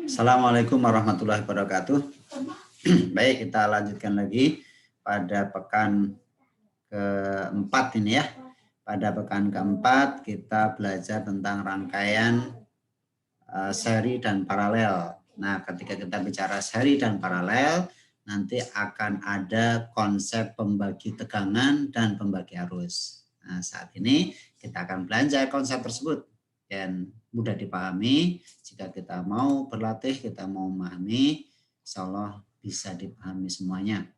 Assalamualaikum warahmatullahi wabarakatuh. Baik, kita lanjutkan lagi pada pekan keempat ini ya. Pada pekan keempat kita belajar tentang rangkaian seri dan paralel. Nah, ketika kita bicara seri dan paralel, nanti akan ada konsep pembagi tegangan dan pembagi arus. Nah, saat ini kita akan belajar konsep tersebut dan mudah dipahami. Jika kita mau berlatih, kita mau memahami, insya Allah bisa dipahami semuanya.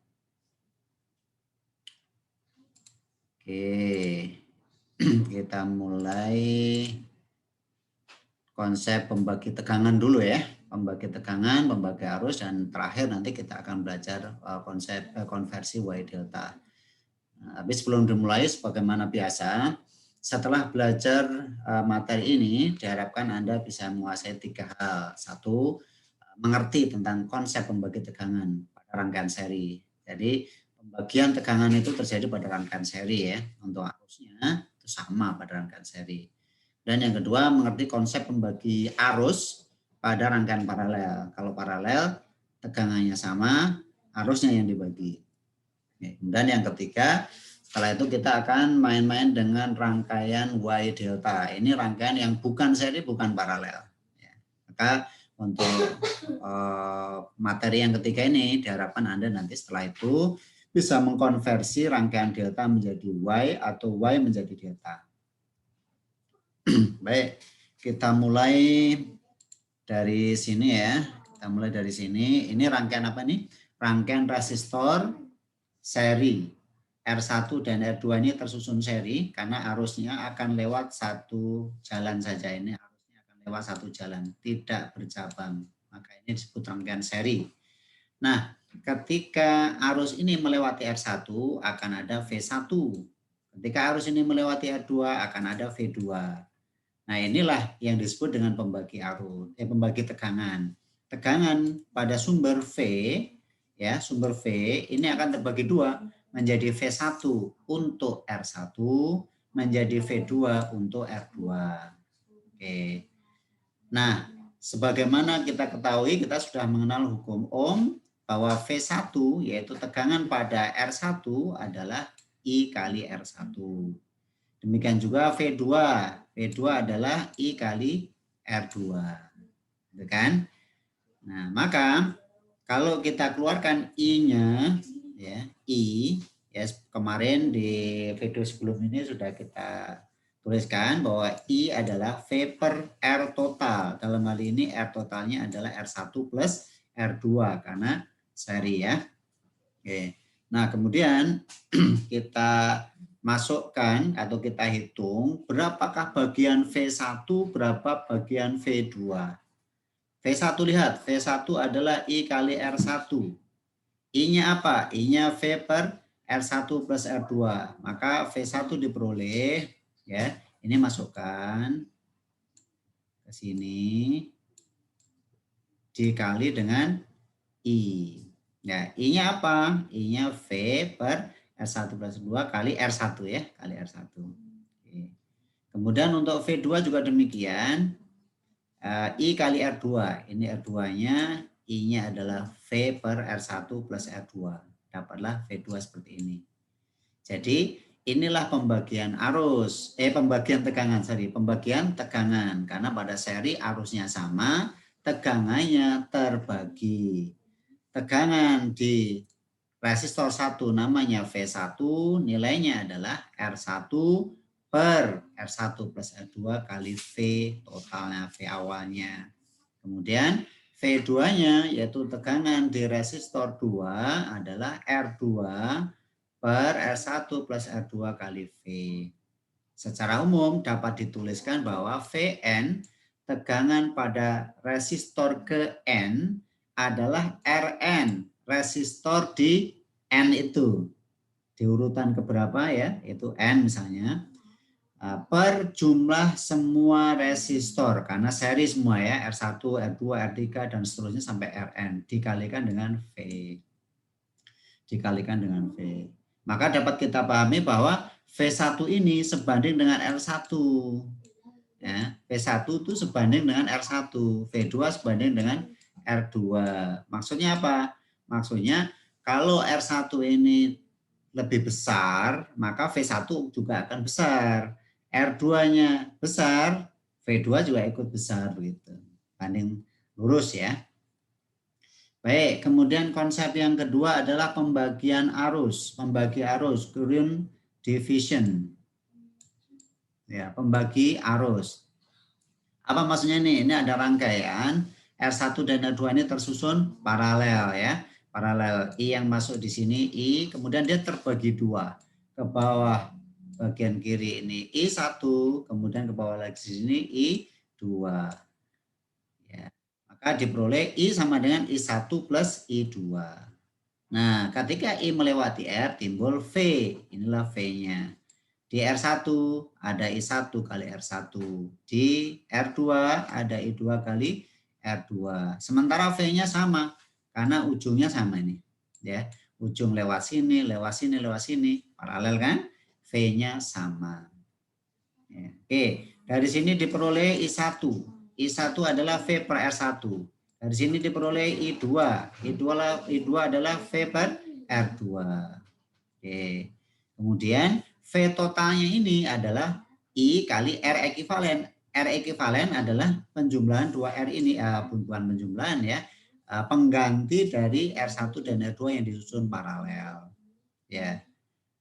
Oke, kita mulai konsep pembagi tegangan dulu ya. Pembagi tegangan, pembagi arus, dan terakhir nanti kita akan belajar konsep konversi Y delta. Nah, tapi sebelum dimulai, sebagaimana biasa, setelah belajar materi ini, diharapkan Anda bisa menguasai 3 hal. 1, mengerti tentang konsep pembagi tegangan pada rangkaian seri. Jadi, pembagian tegangan itu terjadi pada rangkaian seri ya. Untuk arusnya itu sama pada rangkaian seri. Dan yang kedua, mengerti konsep pembagi arus pada rangkaian paralel. Kalau paralel, tegangannya sama, arusnya yang dibagi. Dan yang ketiga, setelah itu kita akan main-main dengan rangkaian Y delta. Ini rangkaian yang bukan seri, bukan paralel. Maka untuk materi yang ketiga ini diharapkan Anda nanti setelah itu bisa mengkonversi rangkaian delta menjadi Y atau Y menjadi delta. Baik, kita mulai dari sini ya. Kita mulai dari sini. Ini rangkaian apa nih? Rangkaian resistor seri. R1 dan R2 ini tersusun seri karena arusnya akan lewat satu jalan saja. Ini arusnya akan lewat satu jalan, tidak bercabang. Maka ini disebut rangkaian seri. Nah, ketika arus ini melewati R1 akan ada V1. Ketika arus ini melewati R2 akan ada V2. Nah, inilah yang disebut dengan pembagi arus, pembagi tegangan. Tegangan pada sumber V, ya, sumber V ini akan terbagi dua, menjadi V1 untuk R1, menjadi V2 untuk R2. Oke. Nah, sebagaimana kita ketahui, kita sudah mengenal hukum Ohm bahwa V1 yaitu tegangan pada R1 adalah I kali R1. Demikian juga V2. V2 adalah I kali R2. Gitu kan? Nah, maka kalau kita keluarkan I-nya, ya, I, ya, kemarin di video sebelum ini sudah kita tuliskan bahwa I adalah V per R total. Dalam hal ini R totalnya adalah R1 plus R2 karena seri ya. Oke. Nah, kemudian kita masukkan atau kita hitung berapakah bagian V1, berapa bagian V2. V1 lihat, V1 adalah I kali R1. I-nya apa? I-nya V per R1 plus R2. Maka V1 diperoleh, ya. Ini masukkan ke sini dikali dengan I. Ya, I-nya apa? I-nya V per R1 plus R2 kali R1 ya, kali R1. Oke. Kemudian untuk V2 juga demikian. I kali R2. Ini R2-nya, I-nya adalah V per R1 plus R2. Dapatlah V2 seperti ini. Jadi inilah pembagian arus, pembagian tegangan, pembagian tegangan. Karena pada seri arusnya sama, tegangannya terbagi. Tegangan di resistor 1 namanya V1, nilainya adalah R1 per R1 plus R2 kali V totalnya, V awalnya. Kemudian V2-nya yaitu tegangan di resistor 2 adalah R2 per R1 plus R2 kali V. Secara umum dapat dituliskan bahwa Vn tegangan pada resistor ke N adalah Rn, resistor di N itu. Di urutan keberapa ya, itu N misalnya, per jumlah semua resistor, karena seri semua ya, R1, R2, R3, dan seterusnya sampai Rn, dikalikan dengan V. Dikalikan dengan V. Maka dapat kita pahami bahwa V1 ini sebanding dengan R1. Ya, V1 itu sebanding dengan R1, V2 sebanding dengan R2. Maksudnya apa? Maksudnya kalau R1 ini lebih besar, maka V1 juga akan besar. R2-nya besar, V2 juga ikut besar begitu. Banding lurus ya. Baik, kemudian konsep yang kedua adalah pembagian arus. Pembagi arus, current division. Ya, pembagi arus. Apa maksudnya nih? Ini ada rangkaian R1 dan R2 ini tersusun paralel ya. Paralel I yang masuk di sini I, kemudian dia terbagi dua. Ke bawah bagian kiri ini I1, kemudian ke bawah lagi di sini I2. Ya. Maka diperoleh I sama dengan I1 plus I2. Nah, ketika I melewati R timbul V. Inilah V-nya. Di R1 ada I1 kali R1. Di R2 ada I2 kali R2. Sementara V-nya sama karena ujungnya sama ini. Ya, ujung lewat sini, lewat sini, lewat sini, paralel kan? V-nya sama. Ya. Oke, dari sini diperoleh I1. I1 adalah V per R1. Dari sini diperoleh I2. I2 adalah V per R2. Oke. Kemudian V totalnya ini adalah I kali R ekivalen. R ekivalen adalah penjumlahan 2R ini, bukan penjumlahan ya, pengganti dari R1 dan R2 yang disusun paralel. Ya.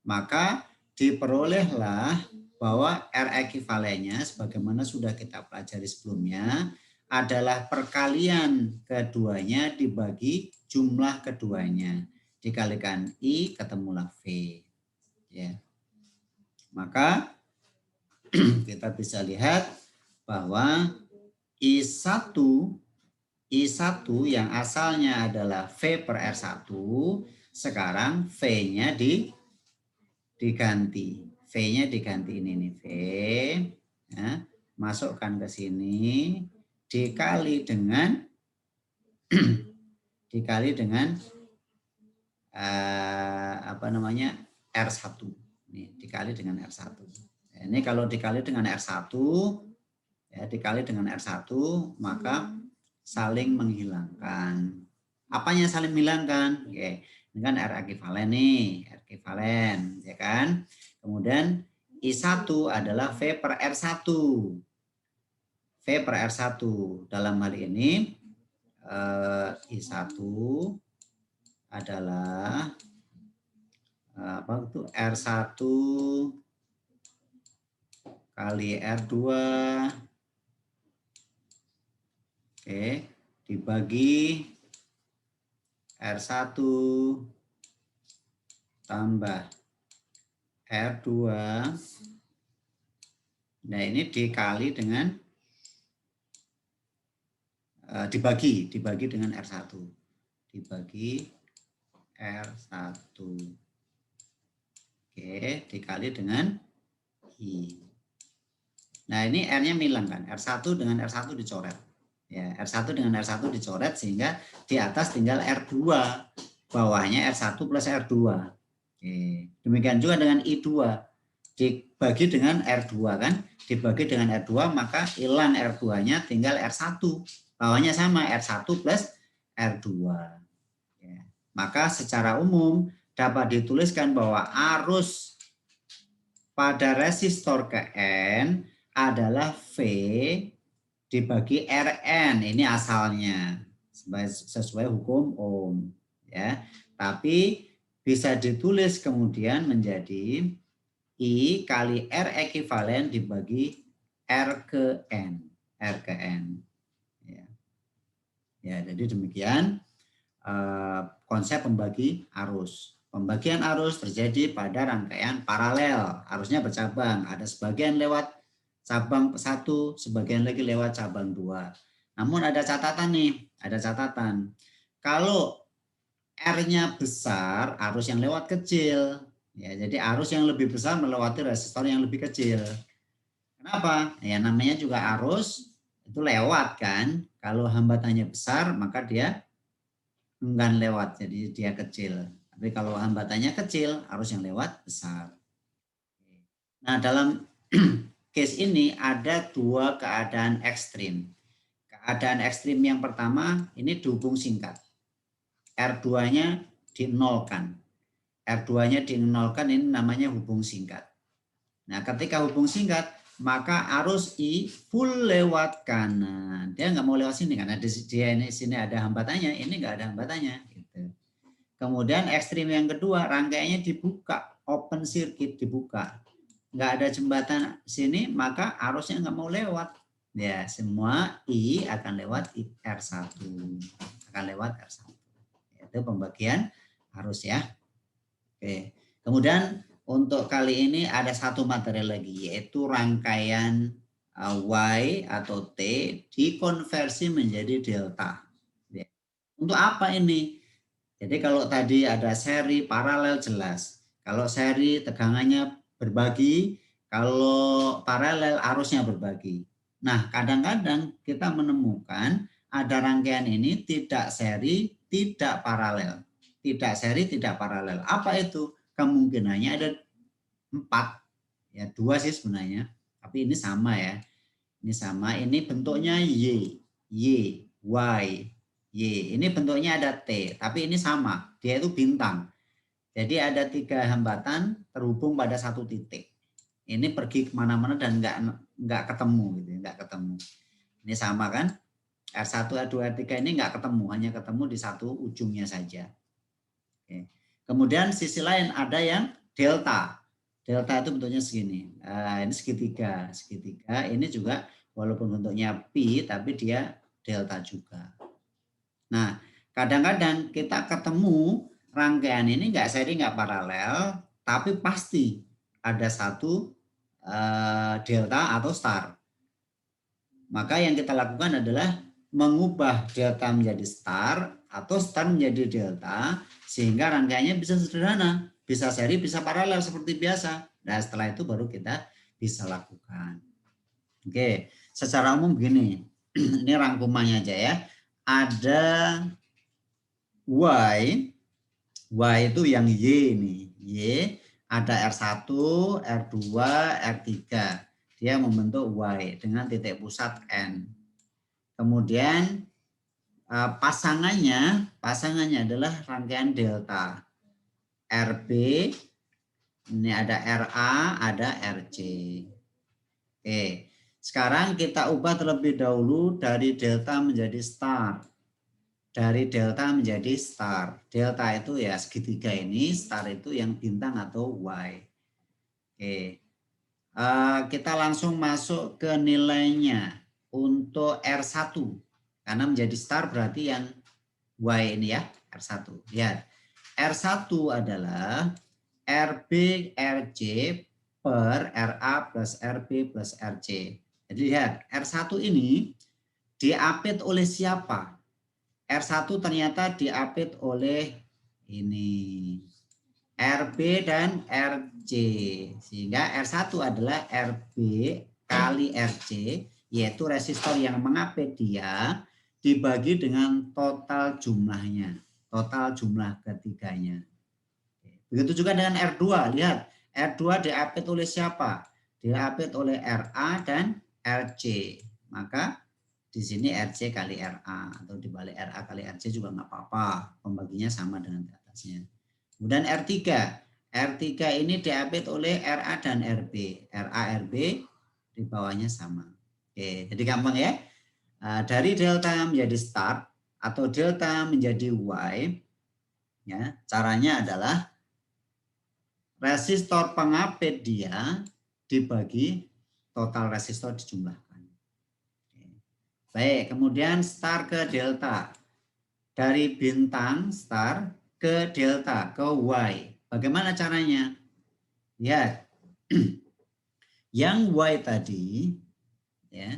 Maka diperolehlah bahwa R ekivalennya sebagaimana sudah kita pelajari sebelumnya adalah perkalian keduanya dibagi jumlah keduanya. Dikalikan I ketemulah V. Ya. Maka kita bisa lihat bahwa I1 yang asalnya adalah V per R1 sekarang V-nya diganti. V-nya diganti ini nih V. Ya, masukkan ke sini dikali dengan apa namanya R1. Ini dikali dengan R1. Ini kalau dikali dengan R1 ya dikali dengan R1 maka saling menghilangkan. Apanya saling menghilangkan? Oke, ini kan R ekivalen nih, R ekivalen ya kan? Kemudian I1 adalah V per R1. V per R1 dalam hal ini I1 adalah apa itu R1 kali R2 oke dibagi R1 tambah R2. Nah, ini dikali dengan dibagi dengan R1. Dibagi R1. Oke, dikali dengan I. Nah, ini R-nya hilang kan? R1 dengan R1 dicoret. Ya, R1 dengan R1 dicoret sehingga di atas tinggal R2. Bawahnya R1 plus R2. Oke. Demikian juga dengan I2. Dibagi dengan R2 kan? Dibagi dengan R2 maka hilang R2-nya tinggal R1. Bawahnya sama R1 plus R2. Ya. Maka secara umum dapat dituliskan bahwa arus pada resistor ke N adalah V dibagi Rn. Ini asalnya sesuai hukum Ohm. Ya. Tapi bisa ditulis kemudian menjadi I kali R ekivalen dibagi R ke N. R ke N. Ya, ya jadi demikian konsep pembagi arus. Pembagian arus terjadi pada rangkaian paralel. Arusnya bercabang. Ada sebagian lewat cabang 1, sebagian lagi lewat cabang 2. Namun ada catatan nih. Ada catatan. Kalau R-nya besar, arus yang lewat kecil. Ya, jadi arus yang lebih besar melewati resistor yang lebih kecil. Kenapa? Ya namanya juga arus itu lewat kan. Kalau hambatannya besar maka dia enggan lewat, jadi dia kecil. Tapi kalau hambatannya kecil, arus yang lewat besar. Nah dalam case ini ada dua keadaan ekstrim. Keadaan ekstrim yang pertama ini dihubung singkat. R2-nya dinolkan. R2-nya dinolkan ini namanya hubung singkat. Nah, ketika hubung singkat, maka arus I full lewat kanan. Dia nggak mau lewat sini karena di sini ada hambatannya, ini nggak ada hambatannya. Gitu. Kemudian ekstrim yang kedua, rangkaiannya dibuka, open circuit dibuka. Nggak ada jembatan sini, maka arusnya nggak mau lewat. Ya, semua I akan lewat R1. Akan lewat R1. Itu pembagian arus ya. Oke. Kemudian untuk kali ini ada satu materi lagi, yaitu rangkaian Y atau T dikonversi menjadi delta. Untuk apa ini? Jadi kalau tadi ada seri paralel jelas. Kalau seri tegangannya berbagi, kalau paralel arusnya berbagi. Nah, kadang-kadang kita menemukan ada rangkaian ini tidak seri, tidak paralel. Tidak seri, tidak paralel. Apa itu? Kemungkinannya ada 4. Ya, 2 sih sebenarnya. Tapi ini sama ya. Ini sama, ini bentuknya Y, Y. Y. Ini bentuknya ada T, tapi ini sama. Dia itu bintang. Jadi ada 3 hambatan terhubung pada satu titik. Ini pergi kemana-mana dan nggak ketemu gitu, nggak ketemu. Ini sama kan? R1, R2, R3 ini nggak ketemu, hanya ketemu di satu ujungnya saja. Oke. Kemudian sisi lain ada yang delta. Delta itu bentuknya segini. Ini segitiga. Segitiga ini juga walaupun bentuknya pi, tapi dia delta juga. Nah, kadang-kadang kita ketemu rangkaian ini nggak seri, nggak paralel, tapi pasti ada satu delta atau star. Maka yang kita lakukan adalah mengubah delta menjadi star atau star menjadi delta sehingga rangkaiannya bisa sederhana, bisa seri, bisa paralel seperti biasa. Nah, setelah itu baru kita bisa lakukan. Oke, secara umum begini. Ini rangkumannya aja ya. Ada Y itu yang Y nih. Y ada R1, R2, R3. Dia membentuk Y dengan titik pusat N. Kemudian pasangannya adalah rangkaian delta. RB, ini ada RA, ada RC. Oke, sekarang kita ubah terlebih dahulu dari delta menjadi star. Dari delta menjadi star. Delta itu ya segitiga ini, star itu yang bintang atau Y. Oke, kita langsung masuk ke nilainya untuk R1. Karena menjadi star berarti yang Y ini ya, R1. Lihat, R1 adalah RB RC per RA plus RB plus RC. Jadi lihat, R1 ini diapit oleh siapa? R1 ternyata diapit oleh ini RB dan RC. Sehingga R1 adalah RB kali RC, yaitu resistor yang mengapit dia dibagi dengan total jumlahnya. Total jumlah ketiganya. Begitu juga dengan R2. Lihat, R2 diapit oleh siapa? Diapit oleh RA dan RC. Maka di sini RC kali RA atau dibalik RA kali RC juga nggak apa-apa. Pembaginya sama dengan di atasnya. Kemudian R3. R3 ini diapit oleh RA dan RB. RA, RB di bawahnya sama. Oke, jadi gampang ya. Dari delta menjadi start atau delta menjadi Y, ya, caranya adalah resistor pengapit dia dibagi total resistor dijumlahkan. Baik, kemudian star ke delta. Dari bintang star ke delta, ke Y. Bagaimana caranya? Lihat. Yang Y tadi, ya,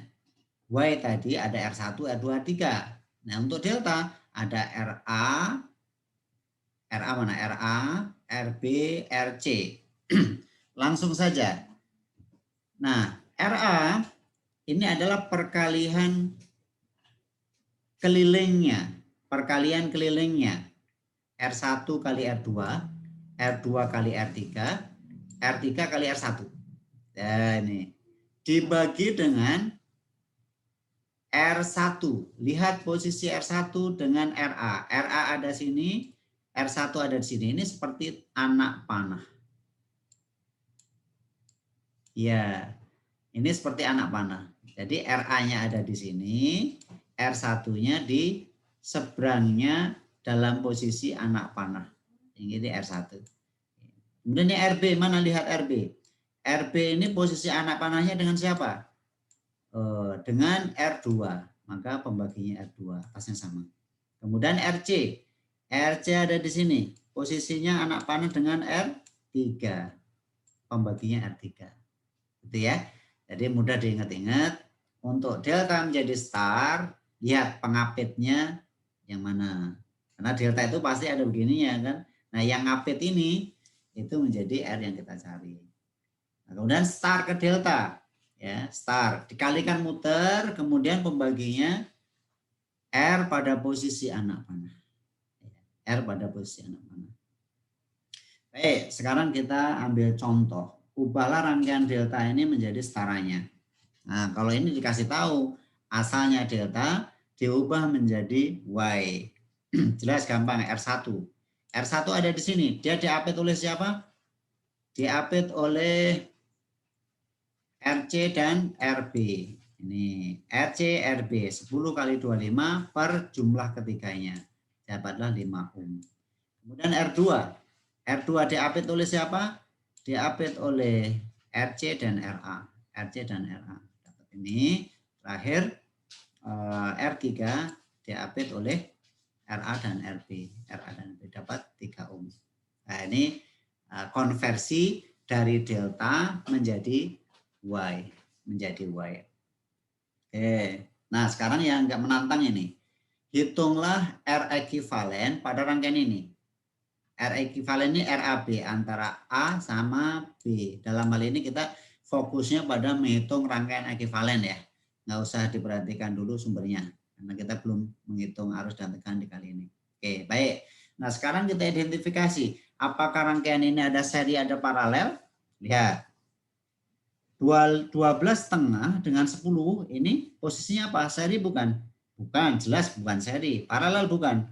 Y tadi ada R1, R2, R3. Nah, untuk delta ada RA, RA mana? RA, RB, RC. Langsung saja. Nah, RA ini adalah perkalian kelilingnya. Perkalian kelilingnya. R1 kali R2, R2 kali R3, R3 kali R1. Nah, ini. dibagi dengan R1. Lihat posisi R1 dengan RA. RA ada sini, R1 ada di sini. Ini seperti anak panah. Ya, ini seperti anak panah. Jadi RA-nya ada di sini, R1-nya di seberangnya dalam posisi anak panah. Ini R1. Kemudian ini RB, mana lihat RB? RB ini posisi anak panahnya dengan siapa? Dengan R2, maka pembaginya R2, atasnya sama. Kemudian RC, RC ada di sini, posisinya anak panah dengan R3, pembaginya R3, gitu ya. Jadi mudah diingat-ingat. Untuk delta menjadi star, lihat pengapitnya yang mana. Karena delta itu pasti ada begininya kan. Nah yang ngapit ini itu menjadi R yang kita cari. Nah, kemudian star ke delta. Ya, star dikalikan muter, kemudian pembaginya R pada posisi anak panah. R pada posisi anak panah. Baik, sekarang kita ambil contoh. Ubahlah rangkaian delta ini menjadi staranya. Nah, kalau ini dikasih tahu asalnya delta diubah menjadi Y. Jelas gampang, R1. R1 ada di sini. Dia diapit oleh siapa? Diapit oleh RC dan RB. Ini RC, RB 10 kali 25 per jumlah ketiganya. Dapatlah 5 ohm. Kemudian R2. R2 diapit oleh siapa? Diapit oleh RC dan RA. RC dan RA. Dapat ini. Terakhir R3 diapit oleh RA dan RB. RA dan RB dapat 3 ohm. Nah ini konversi dari delta menjadi Y, menjadi Y. Oke, nah sekarang yang nggak menantang ini, hitunglah R ekuivalen pada rangkaian ini. R ekuivalen ini RAB antara A sama B. Dalam hal ini kita fokusnya pada menghitung rangkaian ekuivalen ya. Nggak usah diperhatikan dulu sumbernya, karena kita belum menghitung arus dan tegangan di kali ini. Oke, baik. Nah sekarang kita identifikasi, apakah rangkaian ini ada seri, ada paralel? Lihat. 12,5 dengan 10 ini posisinya apa? Seri bukan? Bukan, jelas bukan seri. Paralel bukan?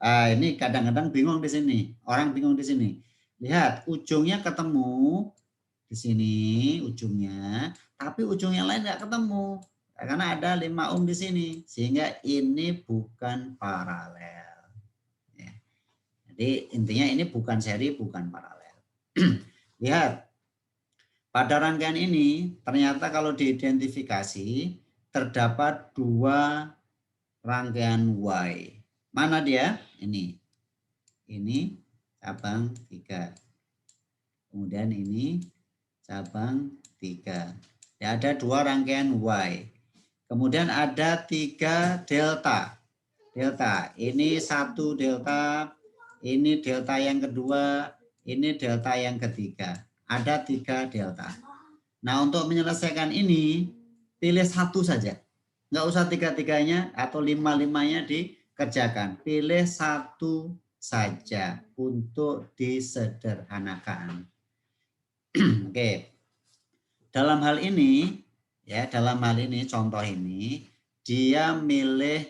Ini kadang-kadang bingung di sini. Orang bingung di sini. Lihat, ujungnya ketemu di sini ujungnya, tapi ujung yang lain nggak ketemu. Karena ada 5 ohm di sini, sehingga ini bukan paralel. Ya. Jadi intinya ini bukan seri, bukan paralel. Lihat. Pada rangkaian ini ternyata kalau diidentifikasi terdapat 2 rangkaian Y. Mana dia? Ini. Ini cabang 3. Kemudian ini cabang 3. Ya, ada 2 rangkaian Y. Kemudian ada 3 delta. Delta. Ini 1 delta. Ini delta yang kedua. Ini delta yang ketiga. Ada 3 delta. Nah untuk menyelesaikan ini pilih 1 saja. Nggak usah 3-3-nya atau 5-5-nya dikerjakan. Pilih 1 saja untuk disederhanakan. Oke. Dalam hal ini ya, dalam hal ini contoh ini dia milih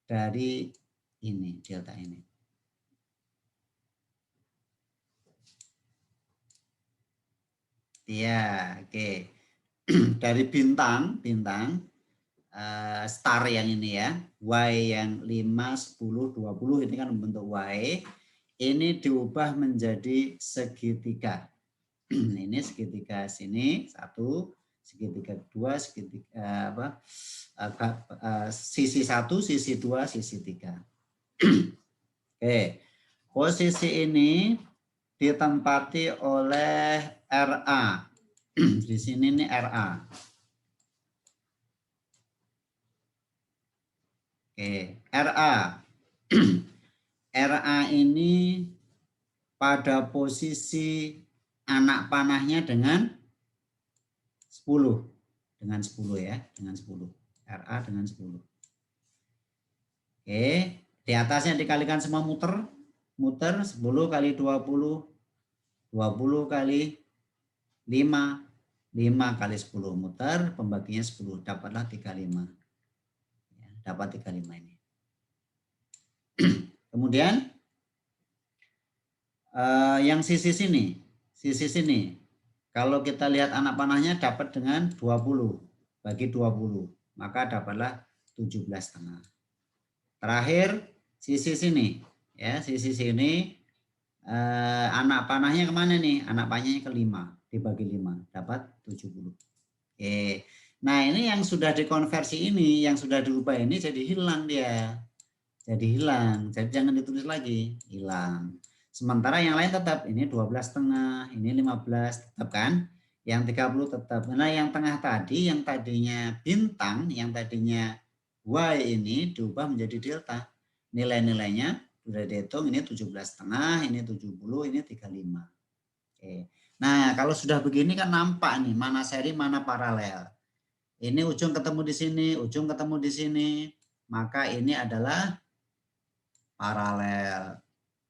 dari ini delta ini. Ya, oke. Dari bintang star yang ini ya, Y yang 5, 10, 20 ini kan membentuk Y. Ini diubah menjadi segitiga. Ini segitiga sini 1, segitiga 2, segitiga sisi 1, sisi 2, sisi 3. Oke. Posisi ini ditempati oleh RA. Di sini nih RA. Oke, RA. RA ini pada posisi anak panahnya dengan 10. Dengan 10 ya, dengan 10. RA dengan 10. Oke, di atasnya dikalikan semua muter. Muter 10 kali 20. 20 kali 5, 5 kali 10 muter, pembaginya 10, dapatlah 35. Ya, dapat 35 ini. Kemudian yang sisi sini, kalau kita lihat anak panahnya dapat dengan 20, bagi 20, maka dapatlah 17,5. Terakhir sisi sini, ya sisi sini anak panahnya kemana nih? Anak panahnya ke 5, dibagi 5, dapat 70. Oke. Nah ini yang sudah dikonversi ini, yang sudah diubah ini jadi hilang dia. Jadi hilang, jadi jangan ditulis lagi, hilang. Sementara yang lain tetap, ini 12,5, ini 15, tetap kan? Yang 30 tetap. Nah yang tengah tadi, yang tadinya bintang, yang tadinya Y ini diubah menjadi delta. Nilai-nilainya sudah dihitung, ini 17,5, ini 70, ini 35. Oke. Nah kalau sudah begini kan nampak nih, mana seri, mana paralel. Ini ujung ketemu di sini, ujung ketemu di sini. Maka ini adalah paralel.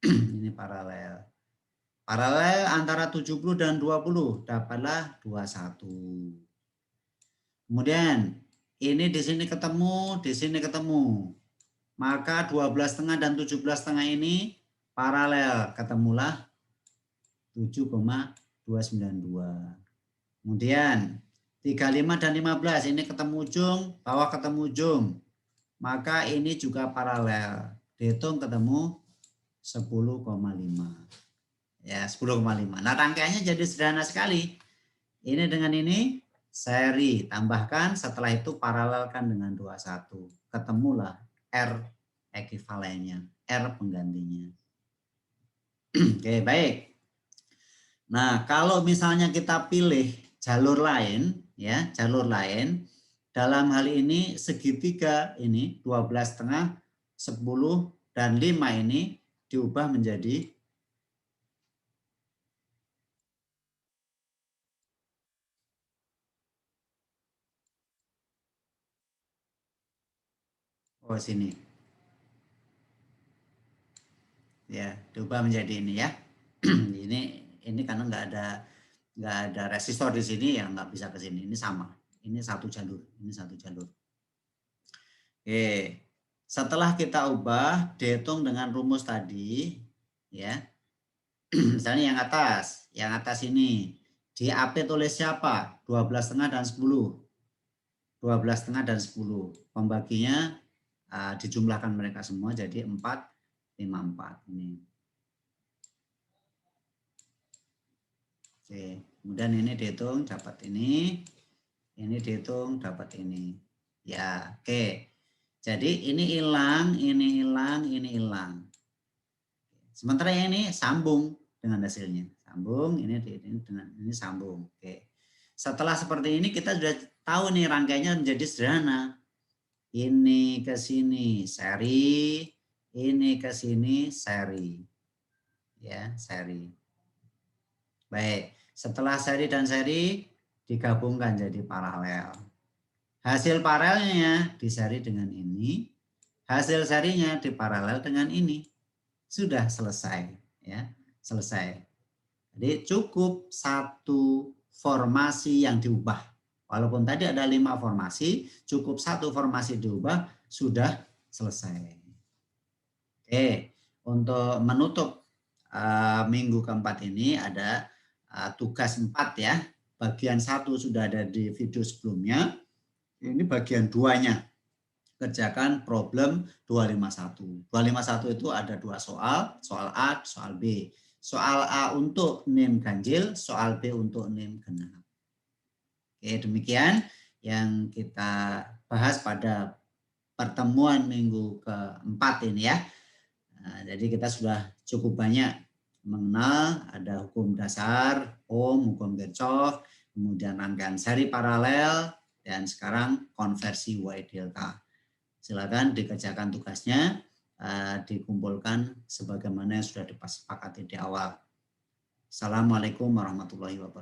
Ini paralel. Paralel antara 70 dan 20 dapatlah 21. Kemudian ini di sini ketemu, di sini ketemu. Maka 12,5 dan 17,5 ini paralel, ketemulah 7,292. Kemudian 35 dan 15 ini ketemu ujung, bawah ketemu ujung. Maka ini juga paralel. Dihitung ketemu 10,5. Ya, 10,5. Nah, rangkaiannya jadi sederhana sekali. Ini dengan ini seri, tambahkan setelah itu paralelkan dengan 21. Ketemulah R ekuivalennya, R penggantinya. Oke, baik. Nah, kalau misalnya kita pilih jalur lain, ya, jalur lain, dalam hal ini segitiga ini 12,5, 10 dan 5 ini diubah menjadi sini. Ya, diubah menjadi ini ya. ini karena nggak ada resistor di sini ya nggak bisa ke sini. Ini sama. Ini satu jalur. Ini satu jalur. Oke. Setelah kita ubah, dihitung dengan rumus tadi, ya. Misalnya yang atas ini di AP tulis siapa? 12,5 dan 10. 12,5 dan 10. Pembaginya dijumlahkan mereka semua jadi 454 ini. Oke, kemudian ini dihitung dapat ini dihitung dapat ini. Ya, oke. Jadi ini hilang, ini hilang, ini hilang. Sementara yang ini sambung dengan hasilnya. Sambung, ini dengan ini sambung. Oke. Setelah seperti ini kita sudah tahu nih rangkaiannya menjadi sederhana. Ini ke sini seri, ini ke sini seri. Ya, seri. Baik, setelah seri dan seri digabungkan jadi paralel. Hasil paralelnya diseri dengan ini, hasil serinya diparalel dengan ini. Sudah selesai, ya, selesai. Jadi cukup satu formasi yang diubah. Walaupun tadi ada 5 formasi, cukup satu formasi diubah, sudah selesai. Oke, untuk menutup minggu keempat ini ada tugas 4 ya. Bagian 1 sudah ada di video sebelumnya. Ini bagian 2-nya. Kerjakan problem 251. 251 itu ada 2 soal, soal A, soal B. Soal A untuk NIM ganjil, soal B untuk NIM genap. Oke, demikian yang kita bahas pada pertemuan minggu keempat ini ya. Nah, jadi kita sudah cukup banyak mengenal ada hukum dasar, hukum Kirchhoff, kemudian rangkaian seri paralel, dan sekarang konversi Y delta. Silakan dikerjakan tugasnya, dikumpulkan sebagaimana yang sudah disepakati di awal. Assalamualaikum warahmatullahi wabarakatuh.